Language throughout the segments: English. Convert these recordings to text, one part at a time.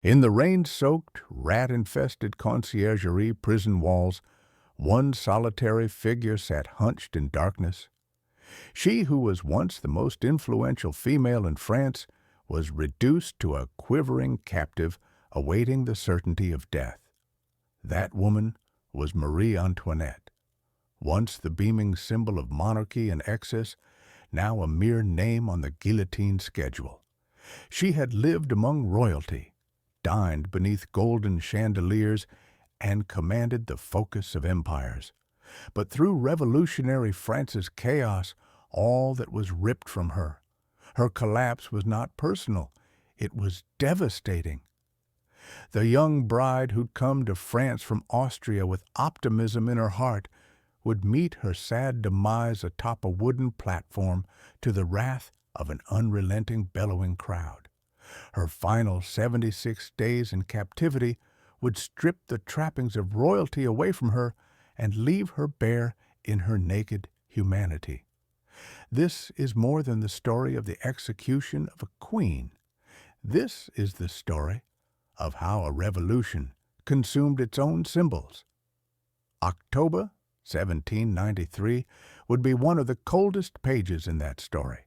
In the rain-soaked, rat-infested Conciergerie prison walls, one solitary figure sat hunched in darkness. She who was once the most influential female in France was reduced to a quivering captive awaiting the certainty of death. That woman was Marie Antoinette, once the beaming symbol of monarchy and excess, now a mere name on the guillotine schedule. She had lived among royalty, dined beneath golden chandeliers, and commanded the focus of empires. But through revolutionary France's chaos, all that was ripped from her. Her collapse was not personal, it was devastating. The young bride who'd come to France from Austria with optimism in her heart would meet her sad demise atop a wooden platform to the wrath of an unrelenting, bellowing crowd. Her final 76 days in captivity would strip the trappings of royalty away from her and leave her bare in her naked humanity. This is more than the story of the execution of a queen. This is the story of how a revolution consumed its own symbols. October 1793 would be one of the coldest pages in that story,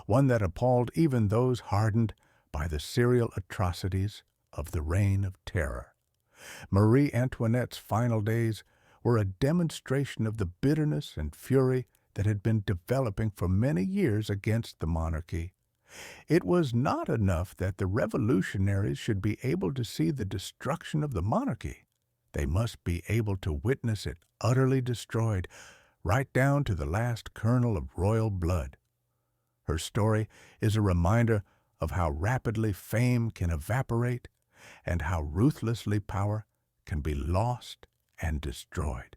one that appalled even those hardened by the serial atrocities of the Reign of Terror. Marie Antoinette's final days were a demonstration of the bitterness and fury that had been developing for many years against the monarchy. It was not enough that the revolutionaries should be able to see the destruction of the monarchy. They must be able to witness it utterly destroyed, right down to the last kernel of royal blood. Her story is a reminder of how rapidly fame can evaporate and how ruthlessly power can be lost and destroyed.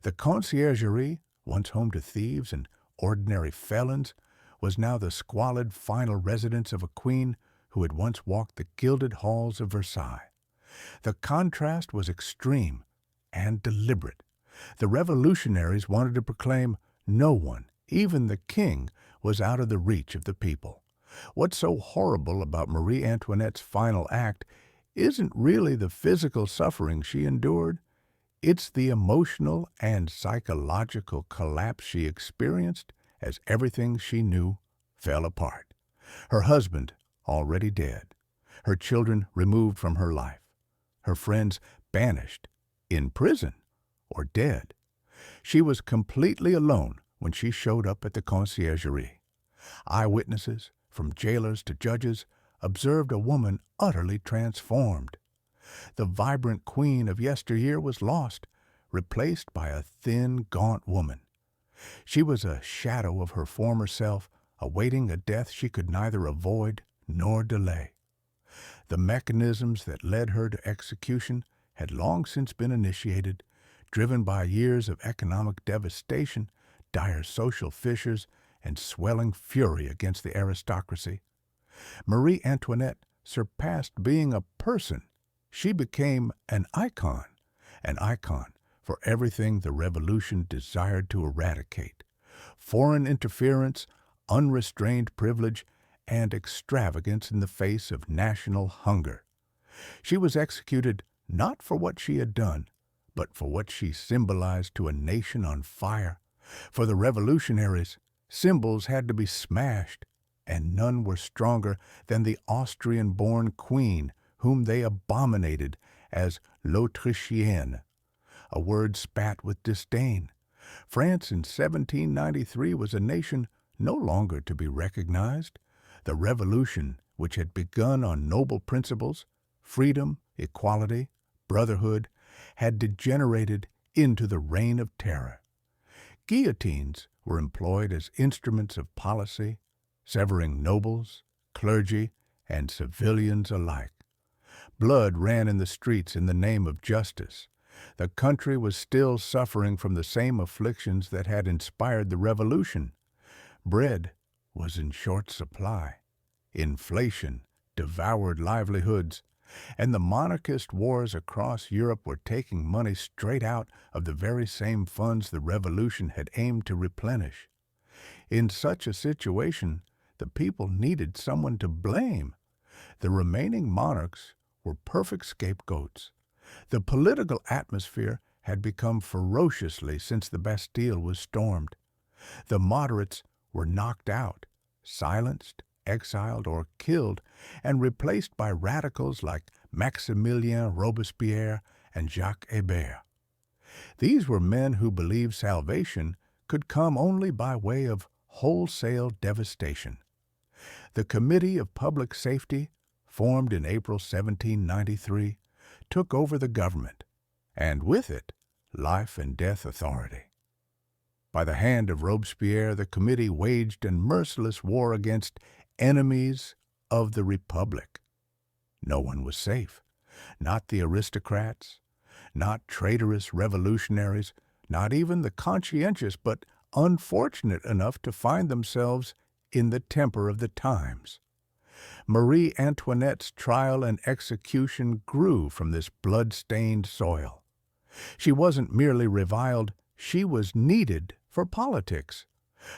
The Conciergerie, once home to thieves and ordinary felons, was now the squalid final residence of a queen who had once walked the gilded halls of Versailles. The contrast was extreme and deliberate. The revolutionaries wanted to proclaim no one, even the king, was out of the reach of the people. What's so horrible about Marie Antoinette's final act isn't really the physical suffering she endured. It's the emotional and psychological collapse she experienced as everything she knew fell apart. Her husband already dead, her children removed from her life, her friends banished, in prison, or dead. She was completely alone when she showed up at the Conciergerie. Eyewitnesses, from jailers to judges, observed a woman utterly transformed. The vibrant queen of yesteryear was lost, replaced by a thin, gaunt woman. She was a shadow of her former self, awaiting a death she could neither avoid nor delay. The mechanisms that led her to execution had long since been initiated, driven by years of economic devastation, dire social fissures, and swelling fury against the aristocracy. Marie Antoinette surpassed being a person. She became an icon for everything the revolution desired to eradicate: foreign interference, unrestrained privilege, and extravagance in the face of national hunger. She was executed not for what she had done, but for what she symbolized to a nation on fire. For the revolutionaries, symbols had to be smashed, and none were stronger than the Austrian-born queen, whom they abominated as l'Autrichienne, a word spat with disdain. France in 1793 was a nation no longer to be recognized. The revolution, which had begun on noble principles, freedom, equality, brotherhood, had degenerated into the Reign of Terror. Guillotines were employed as instruments of policy, severing nobles, clergy, and civilians alike. Blood ran in the streets in the name of justice. The country was still suffering from the same afflictions that had inspired the revolution. Bread was in short supply. Inflation devoured livelihoods, and the monarchist wars across Europe were taking money straight out of the very same funds the revolution had aimed to replenish. In such a situation, the people needed someone to blame. The remaining monarchs were perfect scapegoats. The political atmosphere had become ferociously since the Bastille was stormed. The moderates were knocked out, silenced, exiled, or killed, and replaced by radicals like Maximilien Robespierre and Jacques Hébert. These were men who believed salvation could come only by way of wholesale devastation. The Committee of Public Safety, formed in April 1793, took over the government, and with it, life and death authority. By the hand of Robespierre, the committee waged a merciless war against enemies of the Republic. No one was safe, not the aristocrats, not traitorous revolutionaries, not even the conscientious but unfortunate enough to find themselves in the temper of the times. Marie Antoinette's trial and execution grew from this blood-stained soil. She wasn't merely reviled, she was needed for politics.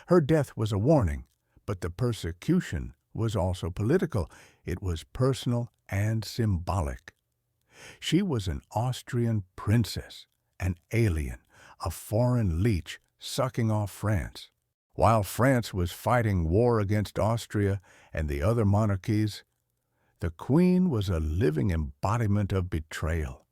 Her death was a warning, but the persecution was also political. It was personal and symbolic. She was an Austrian princess, an alien, a foreign leech sucking off France. While France was fighting war against Austria and the other monarchies, the Queen was a living embodiment of betrayal.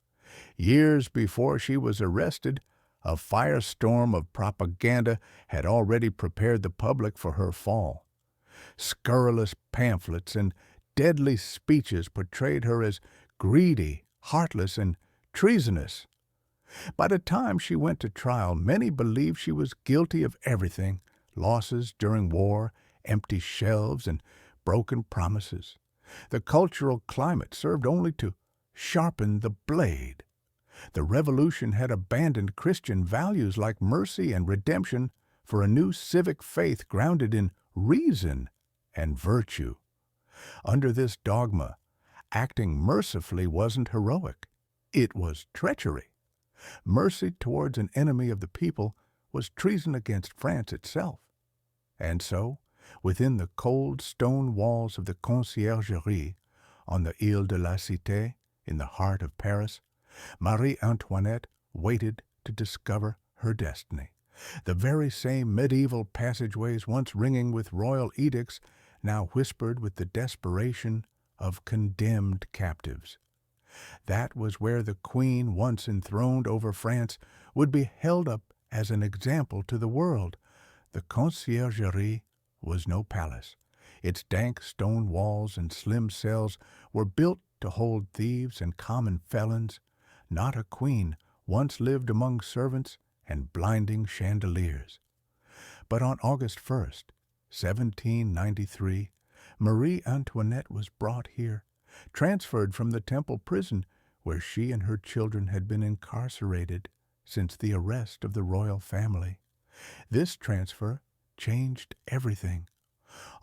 Years before she was arrested, a firestorm of propaganda had already prepared the public for her fall. Scurrilous pamphlets and deadly speeches portrayed her as greedy, heartless, and treasonous. By the time she went to trial, many believed she was guilty of everything: losses during war, empty shelves, and broken promises. The cultural climate served only to sharpen the blade. The revolution had abandoned Christian values like mercy and redemption for a new civic faith grounded in reason and virtue. Under this dogma, acting mercifully wasn't heroic. It was treachery. Mercy towards an enemy of the people was treason against France itself. And so, within the cold stone walls of the Conciergerie, on the Ile de la Cité, in the heart of Paris, Marie Antoinette waited to discover her destiny. The very same medieval passageways once ringing with royal edicts now whispered with the desperation of condemned captives. That was where the Queen, once enthroned over France, would be held up as an example to the world. The Conciergerie was no palace. Its dank stone walls and slim cells were built to hold thieves and common felons. Not a queen once lived among servants and blinding chandeliers. But on August 1st, 1793, Marie Antoinette was brought here, transferred from the Temple prison where she and her children had been incarcerated since the arrest of the royal family. This transfer changed everything.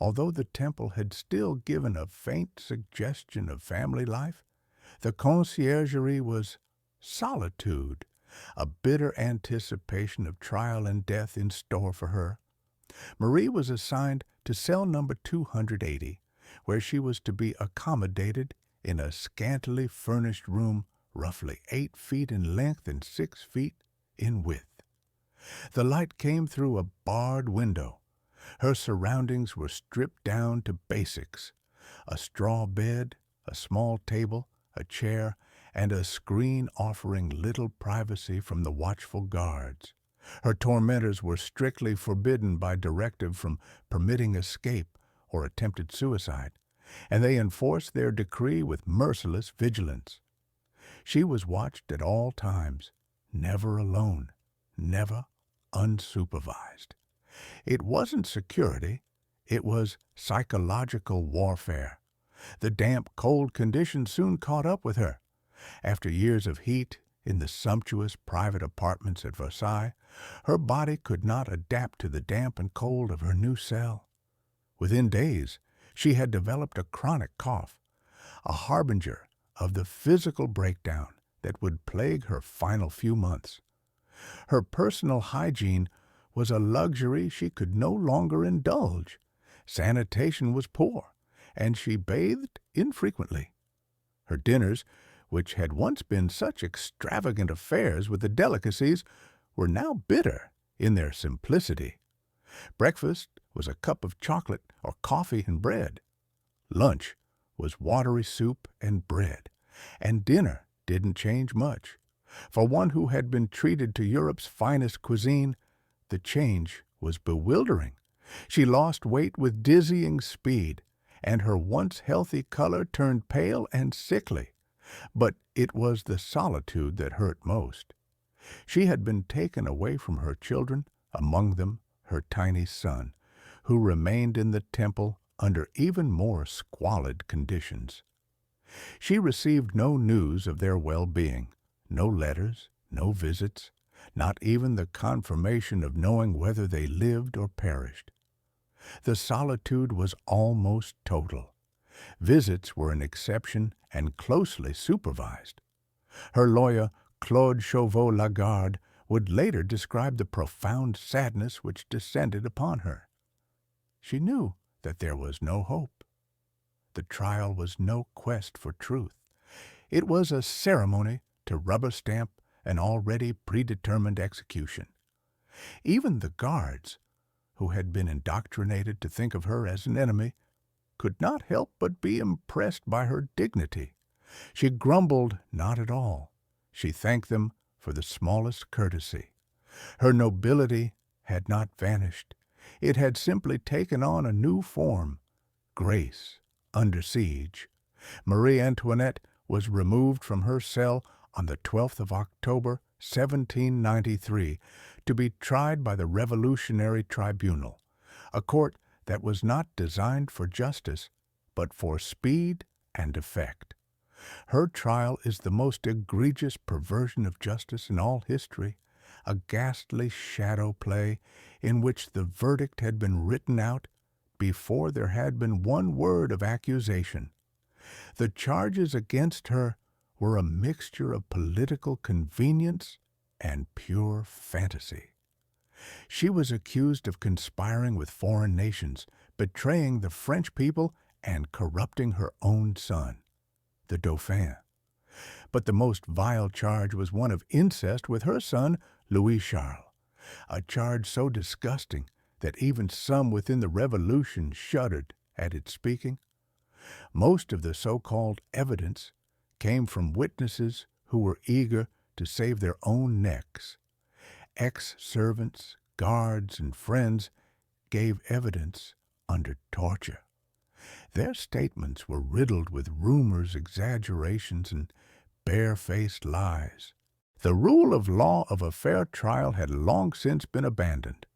Although the Temple had still given a faint suggestion of family life, the Conciergerie was solitude, a bitter anticipation of trial and death in store for her. Marie was assigned to cell number 280, where she was to be accommodated in a scantily furnished room roughly 8 feet in length and 6 feet in width. The light came through a barred window. Her surroundings were stripped down to basics: a straw bed, a small table, a chair, and a screen offering little privacy from the watchful guards. Her tormentors were strictly forbidden by directive from permitting escape or attempted suicide, and they enforced their decree with merciless vigilance. She was watched at all times, never alone, never unsupervised. It wasn't security, it was psychological warfare. The damp, cold conditions soon caught up with her. After years of heat in the sumptuous private apartments at Versailles, her body could not adapt to the damp and cold of her new cell. Within days, she had developed a chronic cough, a harbinger of the physical breakdown that would plague her final few months. Her personal hygiene was a luxury she could no longer indulge. Sanitation was poor, and she bathed infrequently. Her dinners, which had once been such extravagant affairs with the delicacies, were now bitter in their simplicity. Breakfast was a cup of chocolate or coffee and bread. Lunch was watery soup and bread, and dinner didn't change much. For one who had been treated to Europe's finest cuisine, the change was bewildering. She lost weight with dizzying speed, and her once healthy color turned pale and sickly. But it was the solitude that hurt most. She had been taken away from her children, among them her tiny son, who remained in the temple under even more squalid conditions. She received no news of their well-being, no letters, no visits, not even the confirmation of knowing whether they lived or perished. The solitude was almost total. Visits were an exception and closely supervised. Her lawyer, Claude Chauveau-Lagarde, would later describe the profound sadness which descended upon her. She knew that there was no hope. The trial was no quest for truth. It was a ceremony to rubber-stamp an already predetermined execution. Even the guards, who had been indoctrinated to think of her as an enemy, could not help but be impressed by her dignity. She grumbled not at all. She thanked them for the smallest courtesy. Her nobility had not vanished. It had simply taken on a new form, grace under siege. Marie Antoinette was removed from her cell on the 12th of October, 1793, to be tried by the Revolutionary Tribunal, a court that was not designed for justice, but for speed and effect. Her trial is the most egregious perversion of justice in all history, a ghastly shadow play in which the verdict had been written out before there had been one word of accusation. The charges against her were a mixture of political convenience and pure fantasy. She was accused of conspiring with foreign nations, betraying the French people, and corrupting her own son, the Dauphin. But the most vile charge was one of incest with her son, Louis Charles, a charge so disgusting that even some within the Revolution shuddered at its speaking. Most of the so-called evidence came from witnesses who were eager to save their own necks. Ex-servants, guards, and friends gave evidence under torture. Their statements were riddled with rumors, exaggerations, and bare-faced lies. The rule of law of a fair trial had long since been abandoned.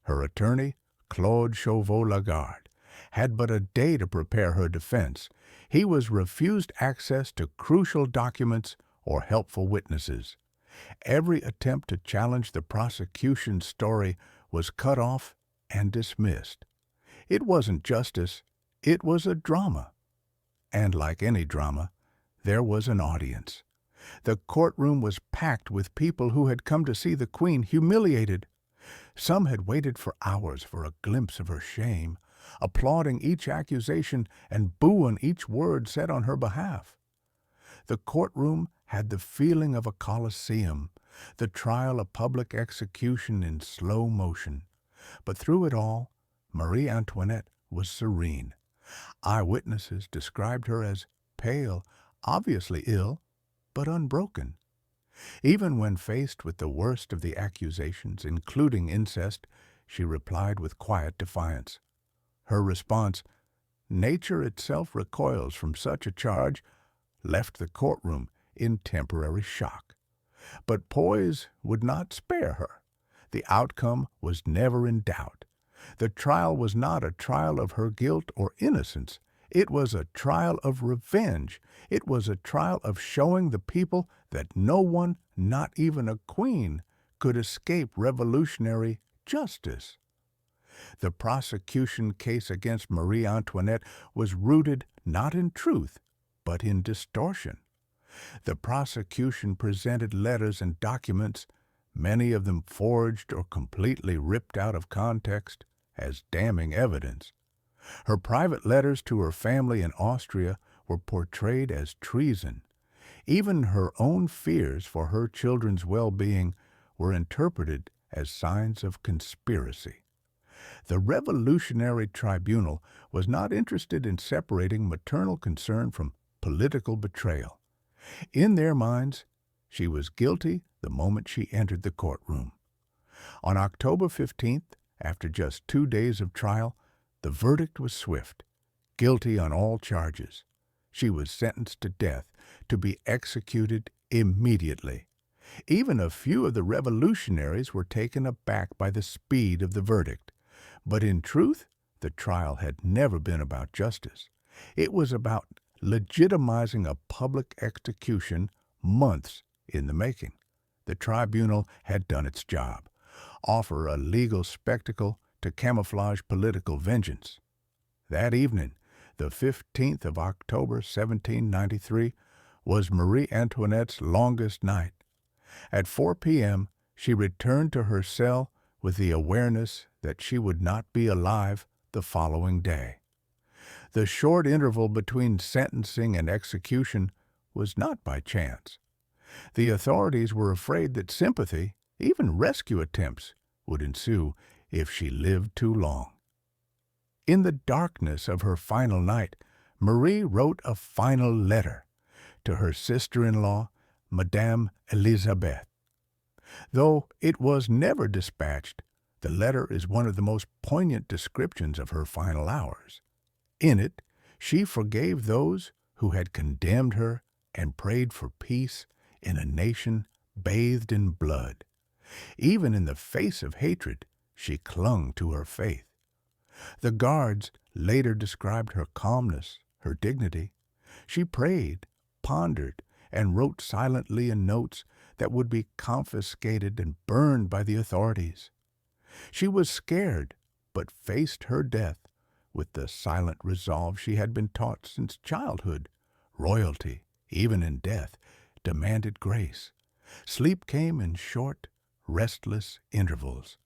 Her attorney, Claude Chauveau-Lagarde, had but a day to prepare her defense. He was refused access to crucial documents or helpful witnesses. Every attempt to challenge the prosecution's story was cut off and dismissed. It wasn't justice, it was a drama. And like any drama, there was an audience. The courtroom was packed with people who had come to see the Queen humiliated. Some had waited for hours for a glimpse of her shame, applauding each accusation and booing each word said on her behalf. The courtroom had the feeling of a coliseum, the trial a public execution in slow motion. But through it all, Marie Antoinette was serene. Eyewitnesses described her as pale, obviously ill, but unbroken. Even when faced with the worst of the accusations, including incest, she replied with quiet defiance. Her response, "Nature itself recoils from such a charge," left the courtroom in temporary shock. But poise would not spare her. The outcome was never in doubt. The trial was not a trial of her guilt or innocence. It was a trial of revenge. It was a trial of showing the people that no one, not even a queen, could escape revolutionary justice. The prosecution case against Marie Antoinette was rooted not in truth, but in distortion. The prosecution presented letters and documents, many of them forged or completely ripped out of context, as damning evidence. Her private letters to her family in Austria were portrayed as treason. Even her own fears for her children's well-being were interpreted as signs of conspiracy. The Revolutionary Tribunal was not interested in separating maternal concern from political betrayal. In their minds, she was guilty the moment she entered the courtroom. On October 15th, after just 2 days of trial, the verdict was swift. Guilty on all charges. She was sentenced to death, to be executed immediately. Even a few of the revolutionaries were taken aback by the speed of the verdict. But in truth, the trial had never been about justice. It was about legitimizing a public execution months in the making. The tribunal had done its job, offer a legal spectacle to camouflage political vengeance. That evening, the 15th of October, 1793, was Marie Antoinette's longest night. At 4 p.m., she returned to her cell with the awareness that she would not be alive the following day. The short interval between sentencing and execution was not by chance. The authorities were afraid that sympathy, even rescue attempts, would ensue if she lived too long. In the darkness of her final night, Marie wrote a final letter to her sister-in-law, Madame Elisabeth. Though it was never dispatched, the letter is one of the most poignant descriptions of her final hours. In it, she forgave those who had condemned her and prayed for peace in a nation bathed in blood. Even in the face of hatred, she clung to her faith. The guards later described her calmness, her dignity. She prayed, pondered, and wrote silently in notes that would be confiscated and burned by the authorities. She was scared, but faced her death with the silent resolve she had been taught since childhood. Royalty, even in death, demanded grace. Sleep came in short, restless intervals.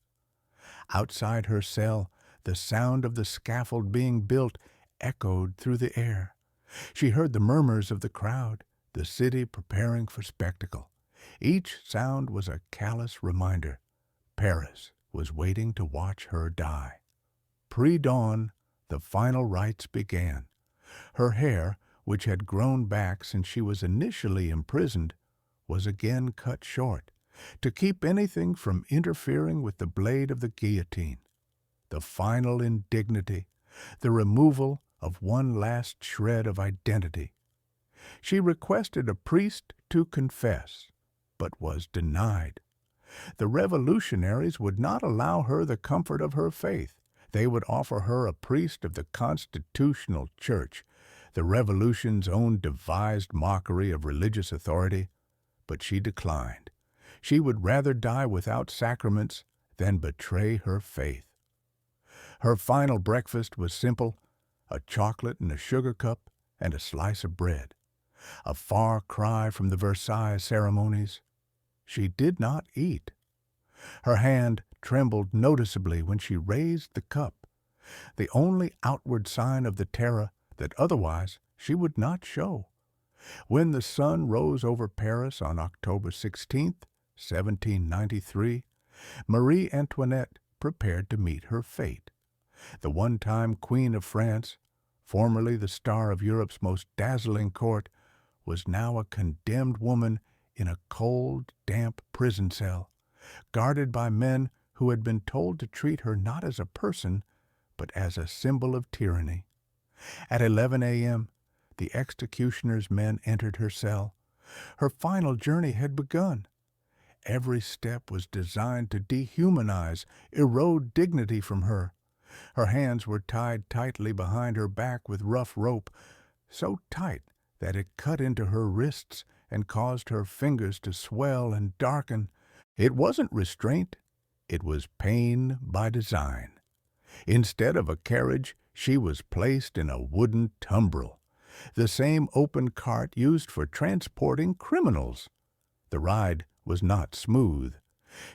Outside her cell, the sound of the scaffold being built echoed through the air. She heard the murmurs of the crowd, the city preparing for spectacle. Each sound was a callous reminder. Paris was waiting to watch her die. Pre-dawn, the final rites began. Her hair, which had grown back since she was initially imprisoned, was again cut short, to keep anything from interfering with the blade of the guillotine. The final indignity, the removal of one last shred of identity. She requested a priest to confess, but was denied. The revolutionaries would not allow her the comfort of her faith. They would offer her a priest of the Constitutional Church, the revolution's own devised mockery of religious authority, but she declined. She would rather die without sacraments than betray her faith. Her final breakfast was simple, a chocolate and a sugar cup and a slice of bread. A far cry from the Versailles ceremonies. She did not eat. Her hand trembled noticeably when she raised the cup, the only outward sign of the terror that otherwise she would not show. When the sun rose over Paris on October 16th, 1793, Marie Antoinette prepared to meet her fate. The one-time Queen of France, formerly the star of Europe's most dazzling court, was now a condemned woman in a cold, damp prison cell, guarded by men who had been told to treat her not as a person, but as a symbol of tyranny. At 11 a.m., the executioner's men entered her cell. Her final journey had begun. Every step was designed to dehumanize, erode dignity from her. Her hands were tied tightly behind her back with rough rope, so tight that it cut into her wrists and caused her fingers to swell and darken. It wasn't restraint, it was pain by design. Instead of a carriage, she was placed in a wooden tumbril, the same open cart used for transporting criminals. The ride was not smooth.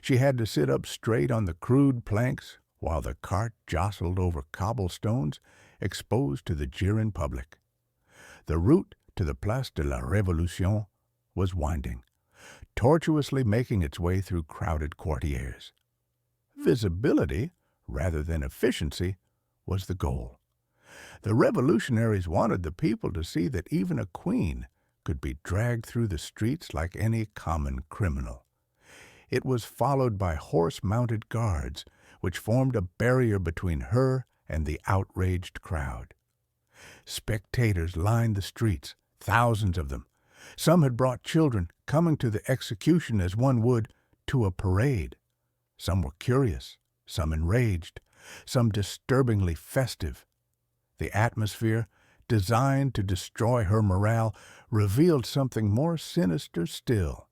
She had to sit up straight on the crude planks while the cart jostled over cobblestones exposed to the jeering public. The route to the Place de la Révolution was winding, tortuously making its way through crowded quartiers. Visibility, rather than efficiency, was the goal. The revolutionaries wanted the people to see that even a queen could be dragged through the streets like any common criminal. It was followed by horse-mounted guards, which formed a barrier between her and the outraged crowd. Spectators lined the streets, thousands of them. Some had brought children, coming to the execution as one would to a parade. Some were curious, some enraged, some disturbingly festive. The atmosphere, designed to destroy her morale, revealed something more sinister still.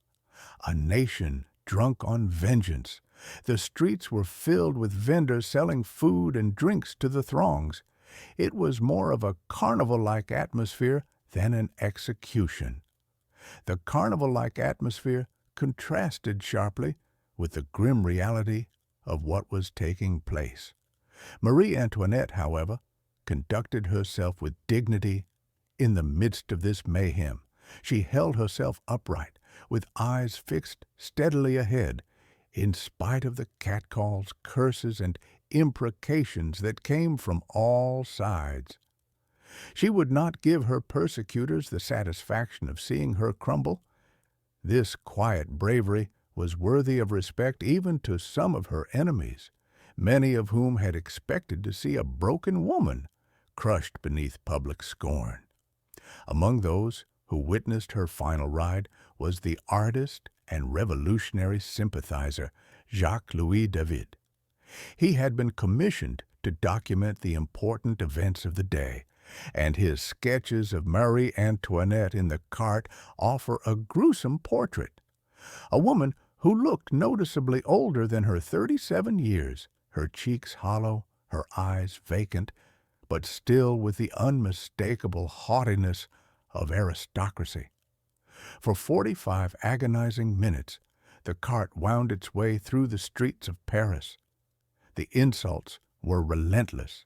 A nation drunk on vengeance. The streets were filled with vendors selling food and drinks to the throngs. It was more of a carnival-like atmosphere than an execution. The carnival-like atmosphere contrasted sharply with the grim reality of what was taking place. Marie Antoinette, however, conducted herself with dignity in the midst of this mayhem. She held herself upright, with eyes fixed steadily ahead, in spite of the catcalls, curses, and imprecations that came from all sides. She would not give her persecutors the satisfaction of seeing her crumble. This quiet bravery was worthy of respect even to some of her enemies, many of whom had expected to see a broken woman crushed beneath public scorn. Among those who witnessed her final ride was the artist and revolutionary sympathizer Jacques-Louis David. He had been commissioned to document the important events of the day, and his sketches of Marie Antoinette in the cart offer a gruesome portrait. A woman who looked noticeably older than her 37 years, her cheeks hollow, her eyes vacant, but still with the unmistakable haughtiness of aristocracy. For 45 agonizing minutes, the cart wound its way through the streets of Paris. The insults were relentless.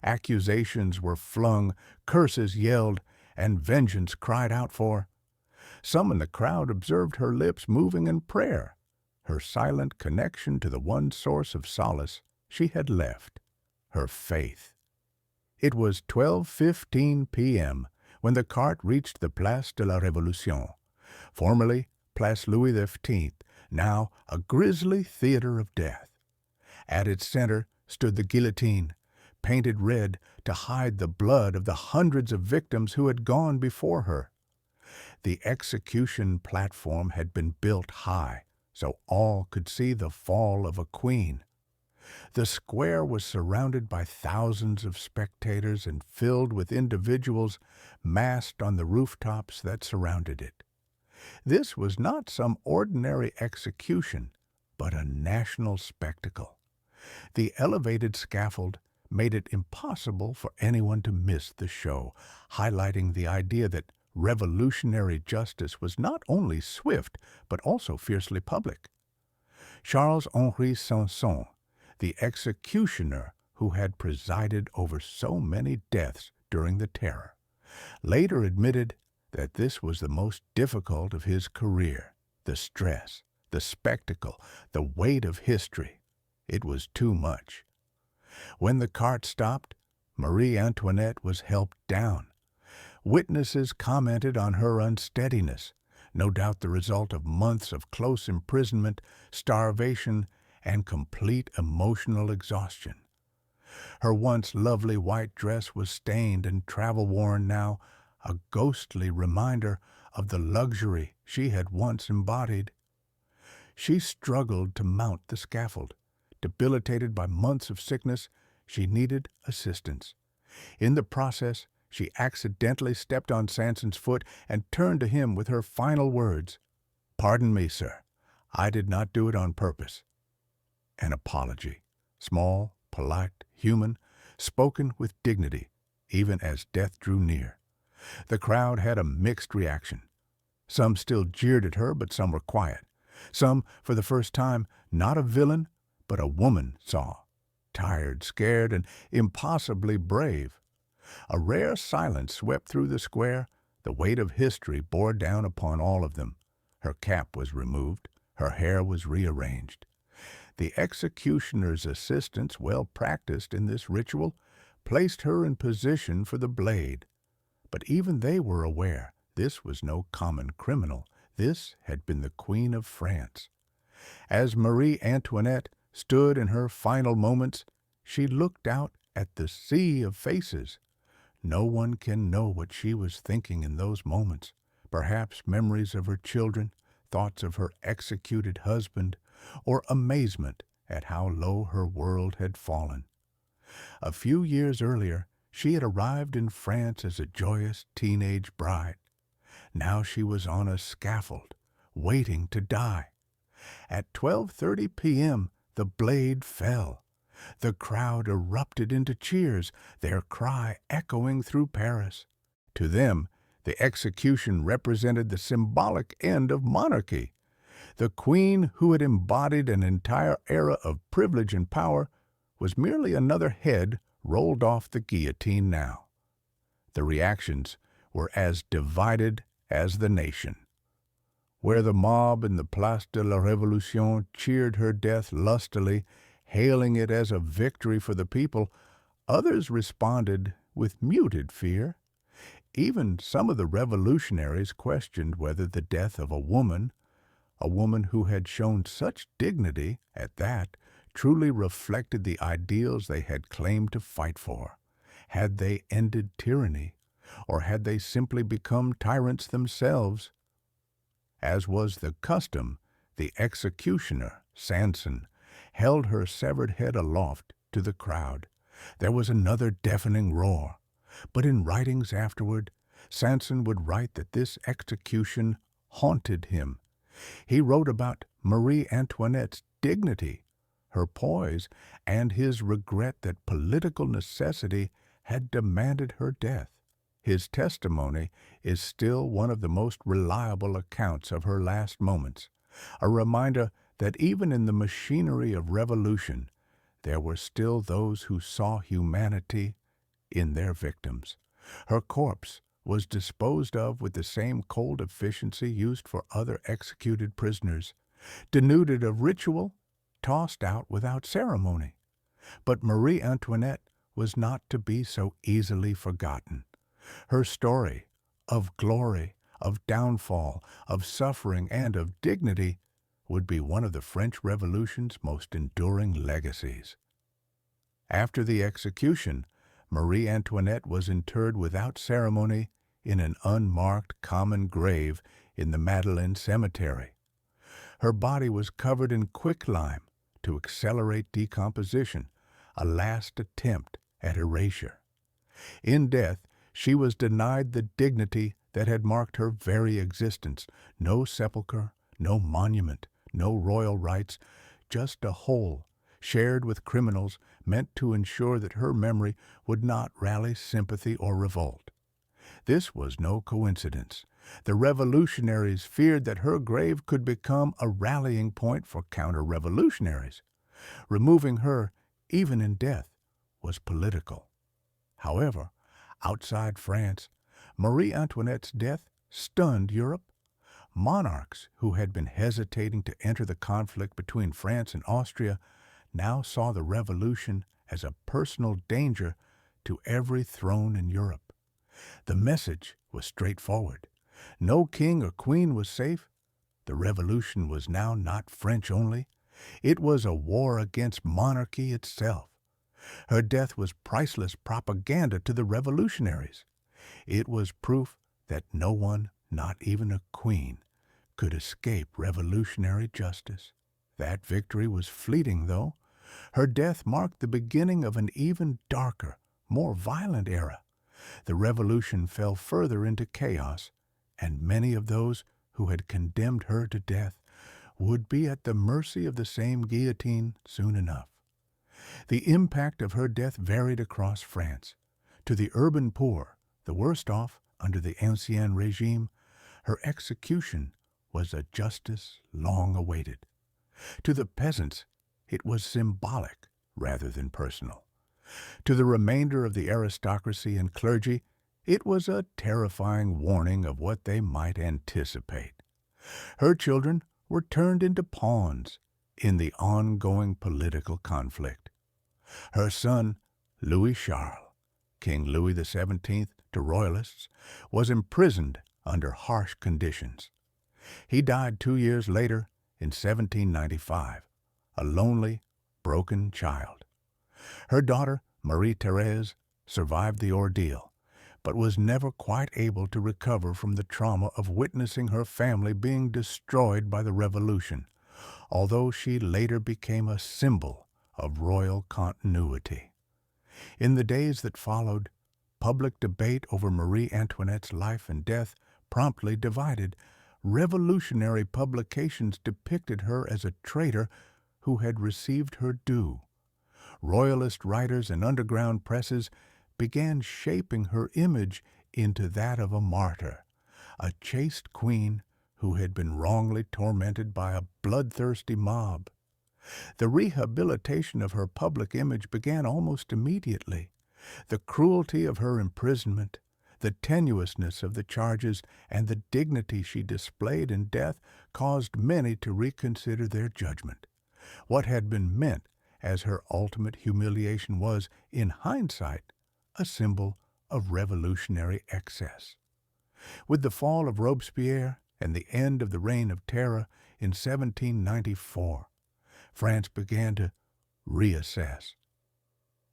Accusations were flung, curses yelled, and vengeance cried out for. Some in the crowd observed her lips moving in prayer, her silent connection to the one source of solace she had left, her faith. It was 12:15 p.m. when the cart reached the Place de la Révolution, formerly Place Louis XV, now a grisly theater of death. At its center stood the guillotine, painted red to hide the blood of the hundreds of victims who had gone before her. The execution platform had been built high, so all could see the fall of a queen. The square was surrounded by thousands of spectators and filled with individuals massed on the rooftops that surrounded it. This was not some ordinary execution, but a national spectacle. The elevated scaffold made it impossible for anyone to miss the show, highlighting the idea that revolutionary justice was not only swift, but also fiercely public. Charles-Henri Sanson, the executioner who had presided over so many deaths during the Terror, later admitted that this was the most difficult of his career. The stress, the spectacle, the weight of history. It was too much. When the cart stopped, Marie Antoinette was helped down. Witnesses commented on her unsteadiness, no doubt the result of months of close imprisonment, starvation, and complete emotional exhaustion. Her once lovely white dress was stained and travel-worn now, a ghostly reminder of the luxury she had once embodied. She struggled to mount the scaffold. Debilitated by months of sickness, she needed assistance. In the process, she accidentally stepped on Sanson's foot and turned to him with her final words, "Pardon me, sir. I did not do it on purpose." An apology, small, polite, human, spoken with dignity, even as death drew near. The crowd had a mixed reaction. Some still jeered at her, but some were quiet. Some, for the first time, not a villain, but a woman saw, tired, scared, and impossibly brave. A rare silence swept through the square. The weight of history bore down upon all of them. Her cap was removed. Her hair was rearranged. The executioner's assistants, well practiced in this ritual, placed her in position for the blade. But even they were aware this was no common criminal. This had been the Queen of France. As Marie Antoinette stood in her final moments, she looked out at the sea of faces. No one can know what she was thinking in those moments. Perhaps memories of her children, thoughts of her executed husband, or amazement at how low her world had fallen. A few years earlier, she had arrived in France as a joyous teenage bride. Now she was on a scaffold, waiting to die. At 12:30 p.m., the blade fell. The crowd erupted into cheers, their cry echoing through Paris. To them, the execution represented the symbolic end of monarchy. The queen, who had embodied an entire era of privilege and power, was merely another head rolled off the guillotine now. The reactions were as divided as the nation. Where the mob in the Place de la Révolution cheered her death lustily, hailing it as a victory for the people, others responded with muted fear. Even some of the revolutionaries questioned whether the death of a woman who had shown such dignity at that, truly reflected the ideals they had claimed to fight for. Had they ended tyranny, or had they simply become tyrants themselves? As was the custom, the executioner, Sanson, held her severed head aloft to the crowd. There was another deafening roar. But in writings afterward, Sanson would write that this execution haunted him. He wrote about Marie Antoinette's dignity, her poise, and his regret that political necessity had demanded her death. His testimony is still one of the most reliable accounts of her last moments, a reminder that even in the machinery of revolution, there were still those who saw humanity in their victims. Her corpse was disposed of with the same cold efficiency used for other executed prisoners, denuded of ritual, tossed out without ceremony. But Marie Antoinette was not to be so easily forgotten. Her story of glory, of downfall, of suffering, and of dignity would be one of the French Revolution's most enduring legacies. After the execution, Marie Antoinette was interred without ceremony in an unmarked common grave in the Madeleine Cemetery. Her body was covered in quicklime to accelerate decomposition, a last attempt at erasure. In death, she was denied the dignity that had marked her very existence. No sepulchre, no monument, no royal rites, just a hole shared with criminals meant to ensure that her memory would not rally sympathy or revolt. This was no coincidence. The revolutionaries feared that her grave could become a rallying point for counter-revolutionaries. Removing her, even in death, was political. However, outside France, Marie Antoinette's death stunned Europe. Monarchs who had been hesitating to enter the conflict between France and Austria now saw the revolution as a personal danger to every throne in Europe. The message was straightforward. No king or queen was safe. The revolution was now not French only. It was a war against monarchy itself. Her death was priceless propaganda to the revolutionaries. It was proof that no one, not even a queen, could escape revolutionary justice. That victory was fleeting, though. Her death marked the beginning of an even darker, more violent era. The revolution fell further into chaos, and many of those who had condemned her to death would be at the mercy of the same guillotine soon enough. The impact of her death varied across France. To the urban poor, the worst off under the Ancien Regime, her execution was a justice long awaited. To the peasants, it was symbolic rather than personal. To the remainder of the aristocracy and clergy, it was a terrifying warning of what they might anticipate. Her children were turned into pawns in the ongoing political conflict. Her son, Louis Charles, King Louis XVII to royalists, was imprisoned under harsh conditions. He died 2 years later in 1795, a lonely, broken child. Her daughter, Marie Thérèse, survived the ordeal, but was never quite able to recover from the trauma of witnessing her family being destroyed by the Revolution, although she later became a symbol of royal continuity. In the days that followed, public debate over Marie Antoinette's life and death promptly divided. Revolutionary publications depicted her as a traitor who had received her due. Royalist writers and underground presses began shaping her image into that of a martyr, a chaste queen who had been wrongly tormented by a bloodthirsty mob. The rehabilitation of her public image began almost immediately. The cruelty of her imprisonment, the tenuousness of the charges, and the dignity she displayed in death caused many to reconsider their judgment. What had been meant as her ultimate humiliation was, in hindsight, a symbol of revolutionary excess. With the fall of Robespierre and the end of the Reign of Terror in 1794, France began to reassess.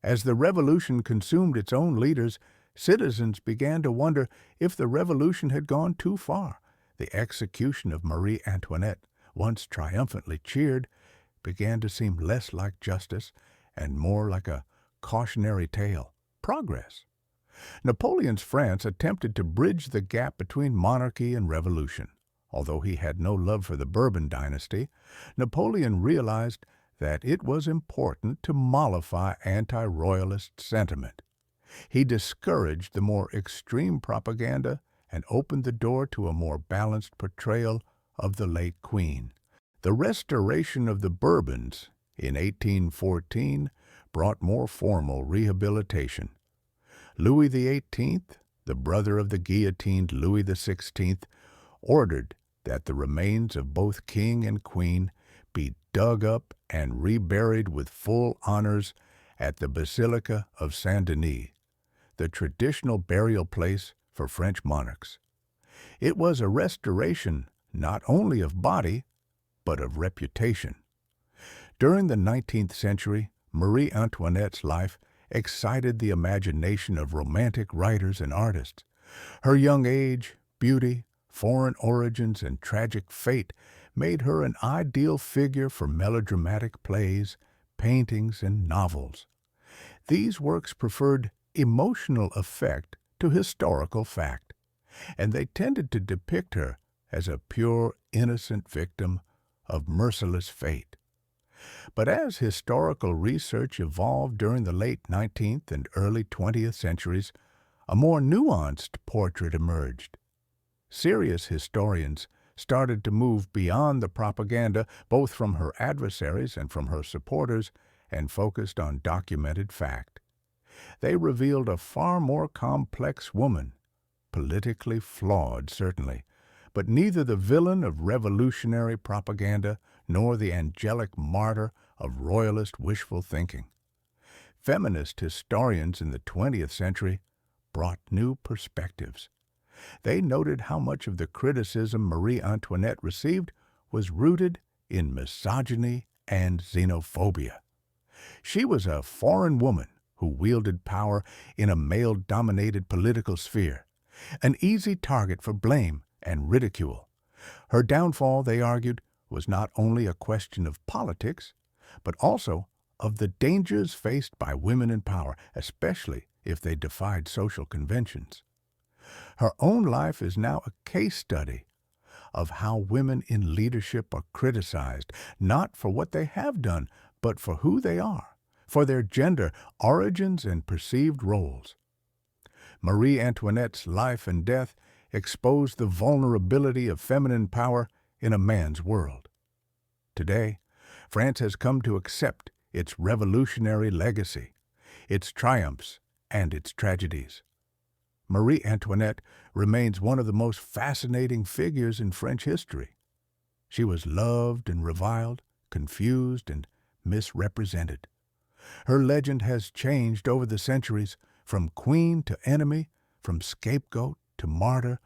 As the revolution consumed its own leaders, citizens began to wonder if the revolution had gone too far. The execution of Marie Antoinette, once triumphantly cheered, began to seem less like justice and more like a cautionary tale. Progress. Napoleon's France attempted to bridge the gap between monarchy and revolution. Although he had no love for the Bourbon dynasty, Napoleon realized that it was important to mollify anti-royalist sentiment. He discouraged the more extreme propaganda and opened the door to a more balanced portrayal of the late queen. The restoration of the Bourbons in 1814 brought more formal rehabilitation. Louis XVIII, the brother of the guillotined Louis XVI, ordered that the remains of both king and queen be dug up and reburied with full honors at the Basilica of Saint-Denis, the traditional burial place for French monarchs. It was a restoration not only of body, but of reputation. During the 19th century, Marie Antoinette's life excited the imagination of romantic writers and artists. Her young age, beauty, foreign origins, and tragic fate made her an ideal figure for melodramatic plays, paintings, and novels. These works preferred emotional effect to historical fact, and they tended to depict her as a pure, innocent victim of merciless fate. But as historical research evolved during the late 19th and early 20th centuries, a more nuanced portrait emerged. Serious historians started to move beyond the propaganda, both from her adversaries and from her supporters, and focused on documented fact. They revealed a far more complex woman, politically flawed certainly, but neither the villain of revolutionary propaganda nor the angelic martyr of royalist wishful thinking. Feminist historians in the 20th century brought new perspectives. They noted how much of the criticism Marie Antoinette received was rooted in misogyny and xenophobia. She was a foreign woman who wielded power in a male-dominated political sphere, an easy target for blame and ridicule. Her downfall, they argued, was not only a question of politics, but also of the dangers faced by women in power, especially if they defied social conventions. Her own life is now a case study of how women in leadership are criticized, not for what they have done, but for who they are, for their gender, origins, and perceived roles. Marie Antoinette's life and death exposed the vulnerability of feminine power in a man's world. Today, France has come to accept its revolutionary legacy. its triumphs and its tragedies. Marie Antoinette remains one of the most fascinating figures in French history. She was loved and reviled, confused and misrepresented. Her legend has changed over the centuries, from queen to enemy, from scapegoat to martyr,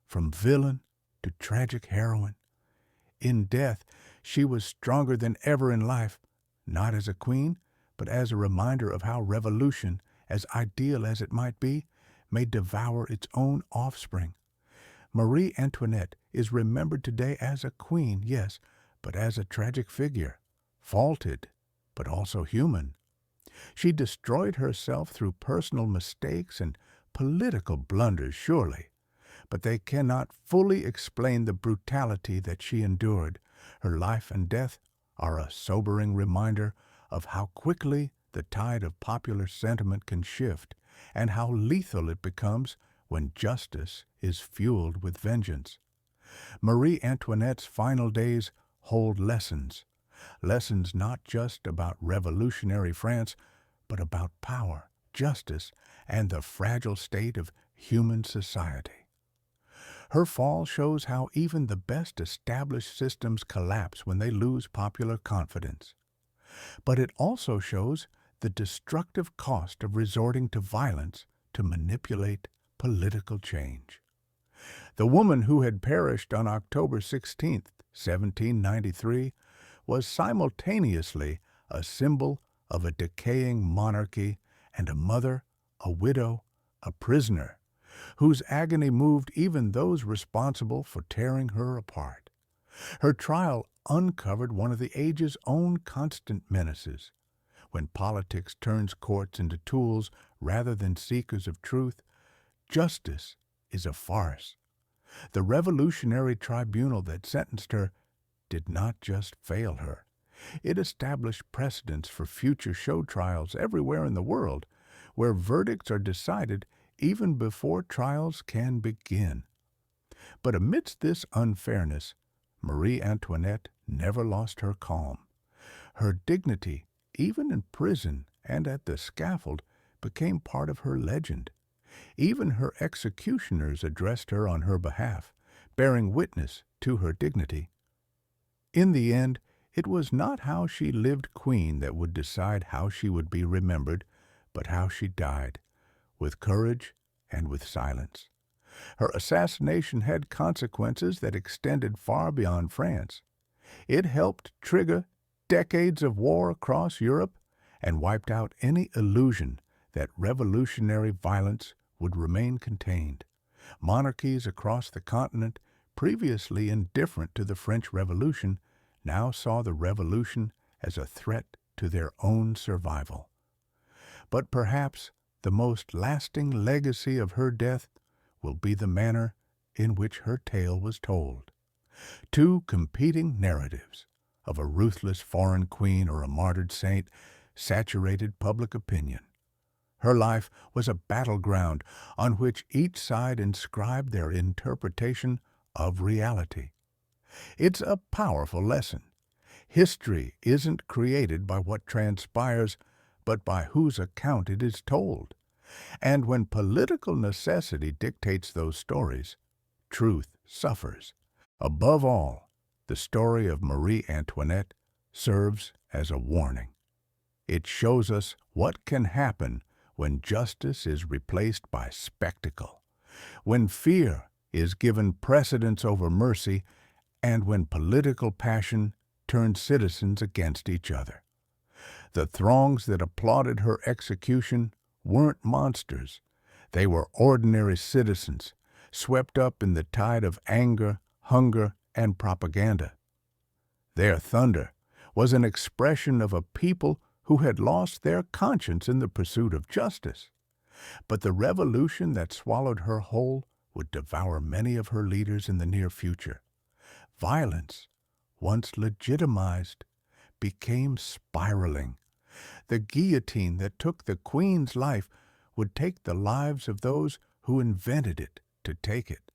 from villain to tragic heroine. In death, she was stronger than ever in life, not as a queen, but as a reminder of how revolution, as ideal as it might be, may devour its own offspring. Marie Antoinette is remembered today as a queen, yes, but as a tragic figure, faulted, but also human. She destroyed herself through personal mistakes and political blunders, surely, but they cannot fully explain the brutality that she endured. Her life and death are a sobering reminder of how quickly the tide of popular sentiment can shift and how lethal it becomes when justice is fueled with vengeance. Marie Antoinette's final days hold lessons not just about revolutionary France, but about power, justice, and the fragile state of human society. Her fall shows how even the best established systems collapse when they lose popular confidence. But it also shows the destructive cost of resorting to violence to manipulate political change. The woman who had perished on October 16, 1793, was simultaneously a symbol of a decaying monarchy and a mother, a widow, a prisoner, whose agony moved even those responsible for tearing her apart. Her trial uncovered one of the age's own constant menaces. When politics turns courts into tools rather than seekers of truth, justice is a farce. The revolutionary tribunal that sentenced her did not just fail her. It established precedents for future show trials everywhere in the world, where verdicts are decided even before trials can begin. But amidst this unfairness, Marie Antoinette never lost her calm. Her dignity, even in prison and at the scaffold, became part of her legend. Even her executioners addressed her on her behalf, bearing witness to her dignity. In the end, it was not how she lived queen that would decide how she would be remembered, but how she died, with courage and with silence. Her assassination had consequences that extended far beyond France. It helped trigger decades of war across Europe and wiped out any illusion that revolutionary violence would remain contained. Monarchies across the continent, previously indifferent to the French Revolution, now saw the revolution as a threat to their own survival. But perhaps the most lasting legacy of her death will be the manner in which her tale was told. Two competing narratives of a ruthless foreign queen or a martyred saint saturated public opinion. Her life was a battleground on which each side inscribed their interpretation of reality. It's a powerful lesson. History isn't created by what transpires, but by whose account it is told. And when political necessity dictates those stories, truth suffers. Above all, the story of Marie Antoinette serves as a warning. It shows us what can happen when justice is replaced by spectacle, when fear is given precedence over mercy, and when political passion turns citizens against each other. The throngs that applauded her execution weren't monsters. They were ordinary citizens, swept up in the tide of anger, hunger, and propaganda. Their thunder was an expression of a people who had lost their conscience in the pursuit of justice. But the revolution that swallowed her whole would devour many of her leaders in the near future. Violence, once legitimized, became spiraling. The guillotine that took the Queen's life would take the lives of those who invented it to take it.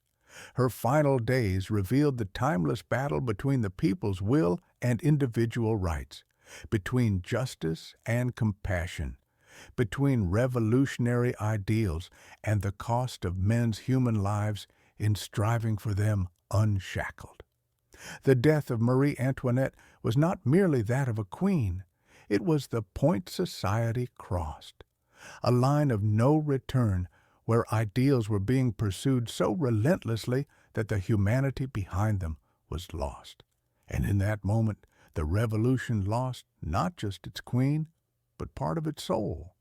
Her final days revealed the timeless battle between the people's will and individual rights, between justice and compassion, between revolutionary ideals and the cost of men's human lives in striving for them unshackled. The death of Marie Antoinette was not merely that of a queen, it was the point society crossed, a line of no return where ideals were being pursued so relentlessly that the humanity behind them was lost. And in that moment, the revolution lost not just its queen, but part of its soul.